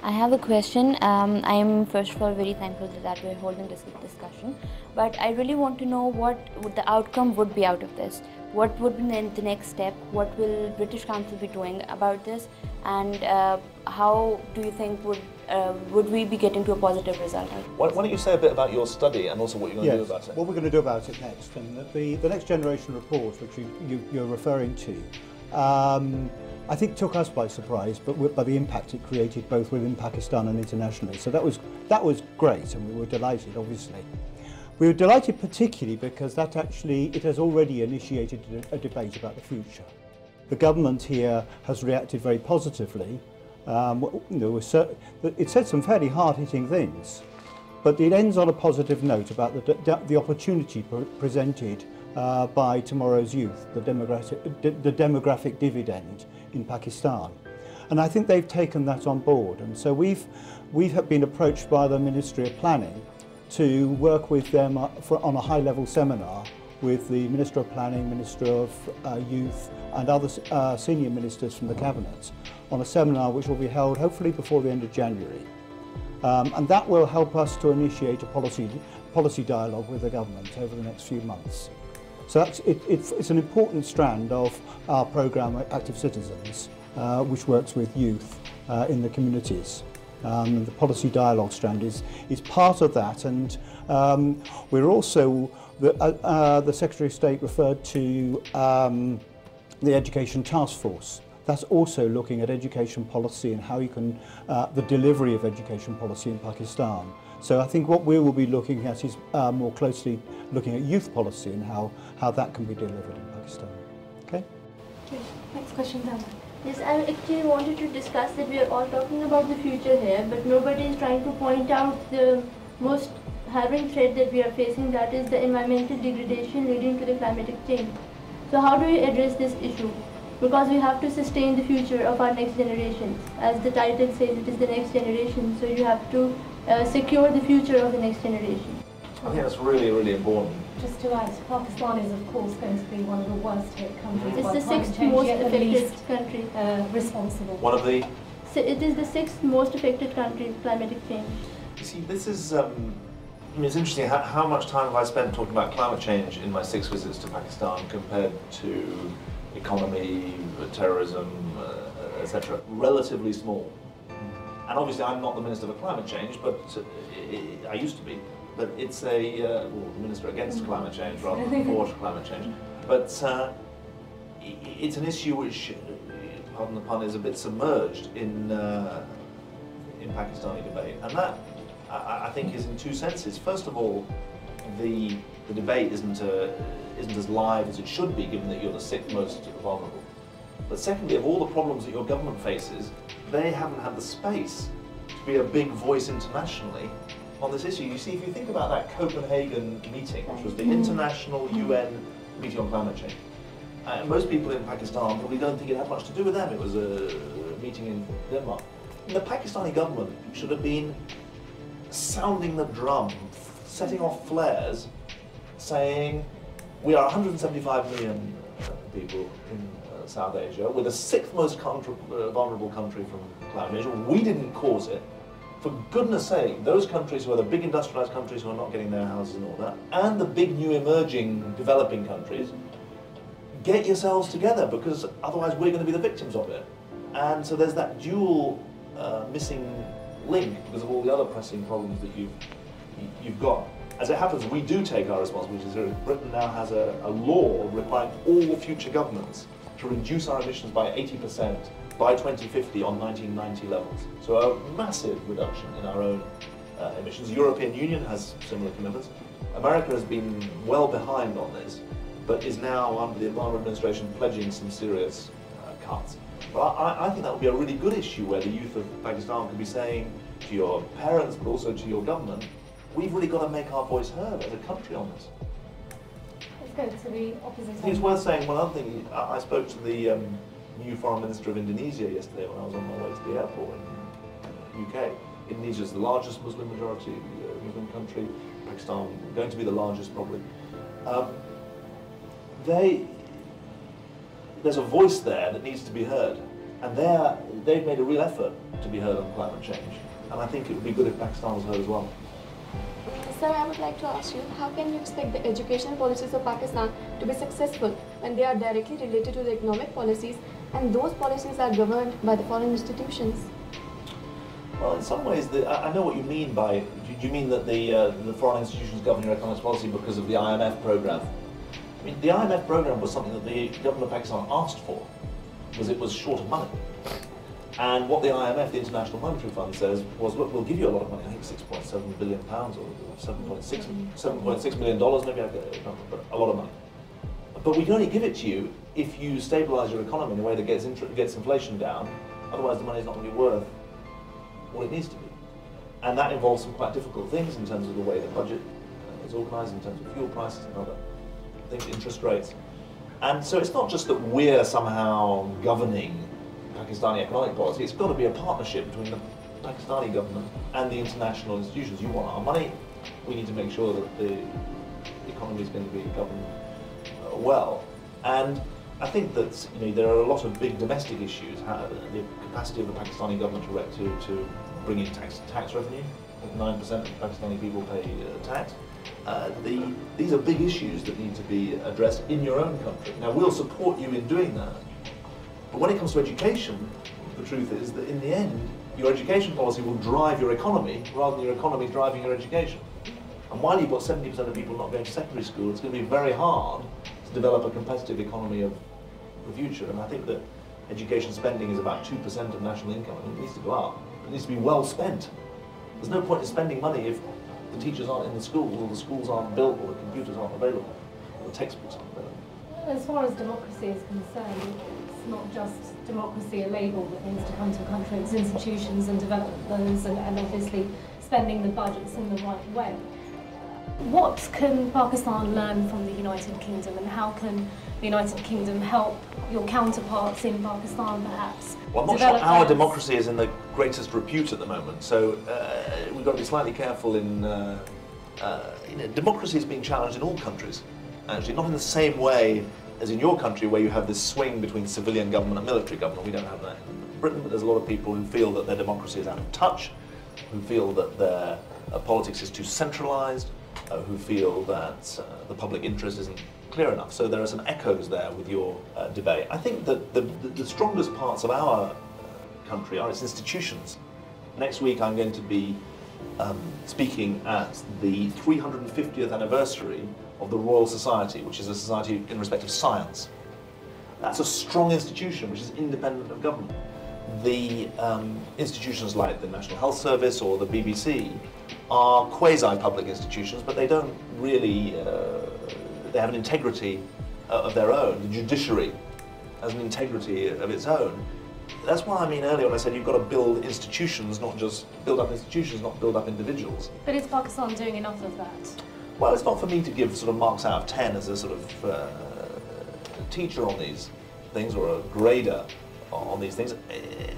I have a question. I am first of all very thankful that we're holding this discussion, but I really want to know what the outcome would be out of this. What would be the next step? What will British Council be doing about this? And how do you think would we be getting to a positive result? Why don't you say a bit about your study and also what you're going to do about it? What we're going to do about it next, and the next generation report, which you're referring to, I think took us by surprise, but by the impact it created both within Pakistan and internationally. So that was great, and we were delighted, obviously. We were delighted particularly because it has already initiated a debate about the future. The government here has reacted very positively. It said some fairly hard-hitting things, but it ends on a positive note about the opportunity presented by tomorrow's youth, the demographic dividend in Pakistan. And I think they've taken that on board. And so we've been approached by the Ministry of Planning to work with them on a high-level seminar with the Minister of Planning, Minister of Youth and other senior ministers from the Cabinet on a seminar which will be held hopefully before the end of January. And that will help us to initiate a policy dialogue with the government over the next few months. So it's an important strand of our programme, Active Citizens, which works with youth in the communities. The policy dialogue strand is part of that, and we're also, the Secretary of State referred to the Education Task Force. That's also looking at education policy and how you can, the delivery of education policy in Pakistan. So I think what we will be looking at is more closely looking at youth policy and how that can be delivered in Pakistan. Okay? Next question, Dana. Yes, I actually wanted to discuss that we are all talking about the future here, but nobody is trying to point out the most harrowing threat that we are facing, that is the environmental degradation leading to the climatic change. So how do we address this issue? Because we have to sustain the future of our next generations. As the title says, it is the next generation, so you have to secure the future of the next generation. I think that's really, really important. Just to add, Pakistan is of course going to be one of the worst hit countries. It's by the climate sixth change, most yet the affected least country. Responsible. One of the... So it is the sixth most affected country in climatic change. You see, this is... I mean, it's interesting how much time have I spent talking about climate change in my 6 visits to Pakistan compared to economy, terrorism, etc. Relatively small. And obviously I'm not the Minister for Climate Change, but I used to be. But it's the Minister against climate change rather than for climate change. But it's an issue which, pardon the pun, is a bit submerged in Pakistani debate. And that, I think, is in two senses. First of all, the debate isn't as live as it should be, given that you're the 6th most vulnerable. But secondly, of all the problems that your government faces, they haven't had the space to be a big voice internationally on this issue. You see, if you think about that Copenhagen meeting, which was the international UN meeting on climate change, most people in Pakistan probably don't think it had much to do with them. It was a meeting in Denmark. And the Pakistani government should have been sounding the drum, setting off flares, saying, we are 175 million people in South Asia. We're the 6th most vulnerable country from climate change. We didn't cause it. For goodness sake, those countries who are the big industrialized countries who are not getting their houses in order, and the big new emerging developing countries, get yourselves together, because otherwise we're going to be the victims of it. And so there's that dual missing link because of all the other pressing problems that you've got. As it happens, we do take our responsibilities. Britain now has a law requiring all future governments to reduce our emissions by 80% by 2050 on 1990 levels. So a massive reduction in our own emissions. The European Union has similar commitments. America has been well behind on this, but is now, under the Obama administration, pledging some serious cuts. But I think that would be a really good issue where the youth of Pakistan could be saying to your parents, but also to your government, we've really got to make our voice heard as a country on this. Let's go to the opposite. I think it's worth saying one other thing. I spoke to the new Foreign Minister of Indonesia yesterday when I was on my way to the airport in the UK. Indonesia is the largest Muslim majority Muslim country. Pakistan going to be the largest probably. There's a voice there that needs to be heard. And they've made a real effort to be heard on climate change. And I think it would be good if Pakistan was heard as well. Sir, I would like to ask you, how can you expect the educational policies of Pakistan to be successful when they are directly related to the economic policies and those policies are governed by the foreign institutions? Well, in some ways, I know what you mean by, do you mean that the foreign institutions govern your economic policy because of the IMF program? I mean, the IMF program was something that the government of Pakistan asked for, because it was short of money. And what the IMF, the International Monetary Fund, says was, look, we'll give you a lot of money, I think £6.7 billion or $7.6 million, maybe I get it, but a lot of money. But we can only give it to you if you stabilise your economy in a way that gets inflation down, otherwise the money is not going to be worth what it needs to be. And that involves some quite difficult things in terms of the way the budget is organised, in terms of fuel prices and other things, interest rates. And so it's not just that we're somehow governing Pakistani economic policy, it's got to be a partnership between the Pakistani government and the international institutions. You want our money, we need to make sure that the economy is going to be governed well. And I think that there are a lot of big domestic issues, the capacity of the Pakistani government to bring in tax revenue. 9% of Pakistani people pay tax. These are big issues that need to be addressed in your own country. Now, we'll support you in doing that. But when it comes to education, the truth is that in the end, your education policy will drive your economy rather than your economy driving your education. And while you've got 70% of people not going to secondary school, it's going to be very hard to develop a competitive economy of the future. And I think that education spending is about 2% of national income, and it needs to go up. It needs to be well spent. There's no point in spending money if the teachers aren't in the schools, or the schools aren't built, or the computers aren't available, or the textbooks aren't available. As far as democracy is concerned, it's not just democracy a label that needs to come to a country, it's institutions and develop those, and obviously spending the budgets in the right way. What can Pakistan learn from the United Kingdom, and how can the United Kingdom help your counterparts in Pakistan perhaps? Well, I'm not sure our democracy is in the greatest repute at the moment, so we've got to be slightly careful in... democracy is being challenged in all countries, actually, not in the same way as in your country, where you have this swing between civilian government and military government. We don't have that in Britain, but there's a lot of people who feel that their democracy is out of touch, who feel that their politics is too centralised, who feel that the public interest isn't clear enough. So there are some echoes there with your debate. I think that the strongest parts of our country are its institutions. Next week I'm going to be speaking at the 350th anniversary of the Royal Society, which is a society in respect of science. That's a strong institution which is independent of government. The institutions like the National Health Service or the BBC are quasi-public institutions, but they don't really, they have an integrity of their own. The judiciary has an integrity of its own. That's why I mean earlier when I said you've got to build institutions, not just build up institutions, not build up individuals. But is Pakistan doing enough of that? Well, it's not for me to give sort of marks out of 10 as a sort of teacher on these things, or a grader on these things.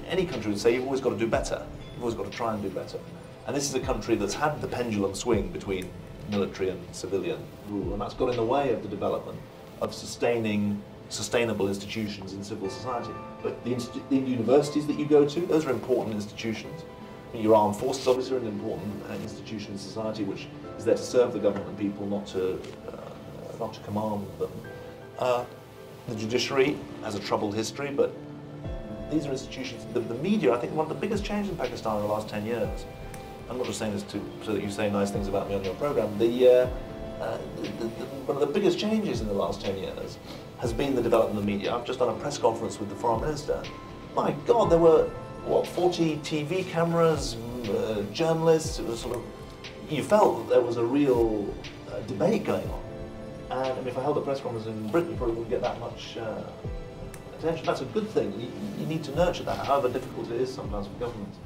Any country would say you've always got to do better. You've always got to try and do better. And this is a country that's had the pendulum swing between military and civilian rule, and that's got in the way of the development of sustainable institutions in civil society. But the universities that you go to, those are important institutions. I mean, your armed forces obviously are an important institution in society which is there to serve the government and people, not to command them. The judiciary has a troubled history, but these are institutions. The media, I think, one of the biggest changes in Pakistan in the last 10 years. I'm not just saying this so that you say nice things about me on your program. One of the biggest changes in the last 10 years has been the development of the media. I've just done a press conference with the Foreign Minister. My God, there were, what, 40 TV cameras, journalists. It was sort of, you felt that there was a real debate going on. And I mean, if I held a press conference in Britain, you probably wouldn't get that much attention. That's a good thing. You need to nurture that, however difficult it is sometimes for governments.